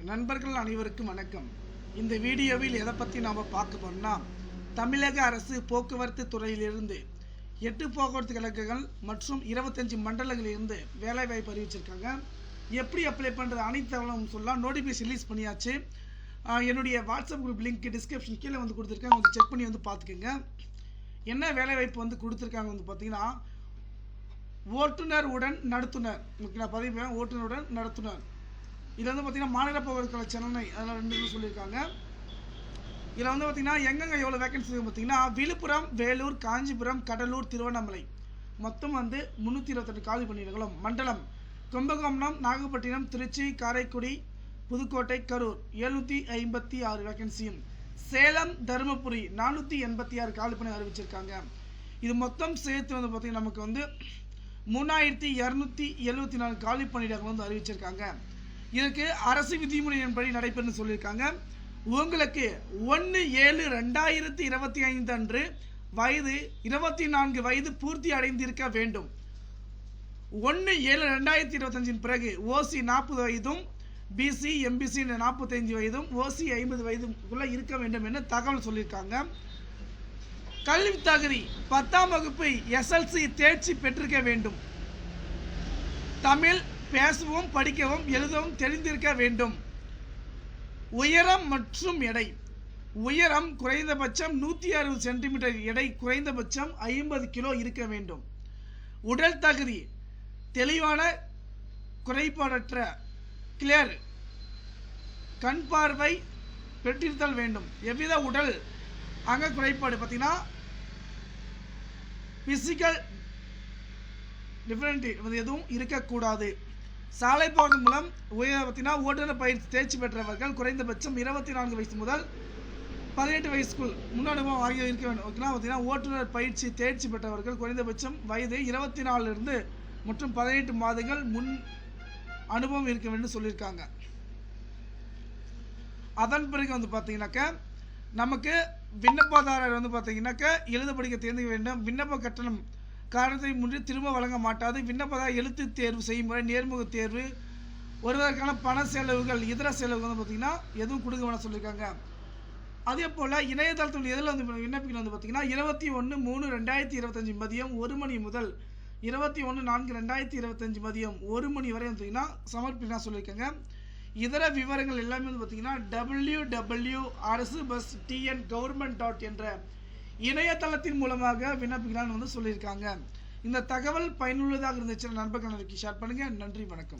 நண்பர்கள் அனைவருக்கும் வணக்கம். இந்த வீடியோவில் எதை பற்றி நாம் பார்க்க போறோம்னா, தமிழக அரசு போக்குவரத்து துறையிலிருந்து 8 போக்குவரத்து கழகங்கள் மற்றும் 25 மண்டலங்களிலிருந்து வேலைவாய்ப்பு அறிவிச்சிருக்காங்க. எப்படி அப்ளை பண்ணுறது அனைத்து தகவலும் சொல்லலாம். நோட்டிஃபிகேஷன் ரிலீஸ் பண்ணியாச்சு. என்னுடைய வாட்ஸ்அப் குரூப் லிங்க் டிஸ்கிரிப்ஷன் கீழே வந்து கொடுத்துருக்கேன். வந்து செக் பண்ணி வந்து பார்த்துக்கோங்க. என்ன வேலைவாய்ப்பு வந்து கொடுத்துருக்காங்க வந்து பார்த்தீங்கன்னா, ஓட்டுநர் உடன் நடத்துனர். நான் பதிவு ஓட்டுநருடன் நடத்துனர். இதில் வந்து பார்த்தீங்கன்னா மாநில போக்குவரத்து கழகம் சென்னை அதில் 2 சொல்லியிருக்காங்க. இதில் வந்து பார்த்தீங்கன்னா எங்கெங்கே எவ்வளோ வேகன்சி பார்த்தீங்கன்னா, விழுப்புரம், வேலூர், காஞ்சிபுரம், கடலூர், திருவண்ணாமலை மொத்தம் வந்து 328 காலி பணியிடங்களும். மண்டலம் கும்பகோணம், நாகப்பட்டினம், திருச்சி, காரைக்குடி, புதுக்கோட்டை, கரூர் 756 வேகன்சியும். சேலம், தருமபுரி 486 காலி பணி அறிவிச்சிருக்காங்க. இது மொத்தம் சேர்த்து வந்து பார்த்தீங்கன்னா நமக்கு வந்து 3274 காலி பணியிடங்கள் வந்து அறிவிச்சிருக்காங்க. இதுக்கு அரசு விதிமுறையின்படி நடைபெறும் சொல்லியிருக்காங்க. உங்களுக்கு 1/7/2025 அன்று 24 வயது பூர்த்தி அடைந்திருக்க வேண்டும். 1/7/2025 பிறகு ஓசி 40 வயதும், பிசி, எம்பிசி 45 வயதும், ஓசி 50 வயதுக்குள்ள இருக்க வேண்டும் என தகவல் சொல்லியிருக்காங்க. கல்வி தகுதி 10ஆம் வகுப்பு எஸ்எல்சி தேர்ச்சி பெற்றிருக்க வேண்டும். தமிழ் பேசவும், படிக்கவும், எழுதவும் தெரிந்திருக்க வேண்டும். உயரம் மற்றும் எடை. உயரம் குறைந்தபட்சம் 160 சென்டிமீட்டர், எடை குறைந்தபட்சம் 50 கிலோ இருக்க வேண்டும். உடல் தகுதி தெளிவான, குறைபாடற்ற, கிளியர், கண் பார்வை பெற்றிருத்தல் வேண்டும். எவ்வித உடல் அங்க குறைபாடு பார்த்தீங்கன்னா பிசிக்கல் டிஃபரெண்ட் எதுவும் இருக்கக்கூடாது. சாலை போக்குவரத்து மூலம் பார்த்தீங்கன்னா ஓட்டுநர் பயிற்சி தேர்ச்சி பெற்றவர்கள் குறைந்தபட்சம் 24 வயசு முதல் 18 வயசுக்குள் முன் அனுபவம் ஆகிய இருக்க வேண்டும். ஓகேனா பார்த்தீங்கன்னா ஓட்டுநர் பயிற்சி தேர்ச்சி பெற்றவர்கள் குறைந்தபட்சம் வயது 24 மற்றும் 18 மாதங்கள் முன் அனுபவம் இருக்க வேண்டும் சொல்லியிருக்காங்க. அதன் பிறகு வந்து பார்த்தீங்கன்னாக்க நமக்கு விண்ணப்பதாரர் வந்து பார்த்தீங்கன்னாக்க எழுத படிக்க தெரிந்து வேண்டும். விண்ணப்ப கட்டணம் காரணத்தை முன்றி திரும்ப வழங்க மாட்டாது. விண்ணப்பதாரர் எழுத்து தேர்வு செய்யும் முறை நேர்முக தேர்வு, ஒருவருக்கான பண செலவுகள், இதர செலவுகள் வந்து பார்த்தீங்கன்னா எதுவும் கொடுக்க வேணாம் சொல்லியிருக்காங்க. அதே போல் இணையதளத்தில் எதில் வந்து விண்ணப்பிக்கணும் வந்து பார்த்தீங்கன்னா 21/3/2025 மதியம் 1 மணி முதல் 21/4/2025 மதியம் 1 மணி வரை வந்து சமர்ப்பிக்கலாம் சொல்லியிருக்காங்க. இதர விவரங்கள் எல்லாமே வந்து பார்த்தீங்கன்னா www.arasubus.tn.government என்ற இணையதளத்தின் மூலமாக விண்ணப்பிக்கலாம்னு வந்து சொல்லியிருக்காங்க. இந்த தகவல் பயனுள்ளதாக இருந்துச்சுன்னா நண்பர்களுக்கு ஷேர் பண்ணுங்க. நன்றி, வணக்கம்.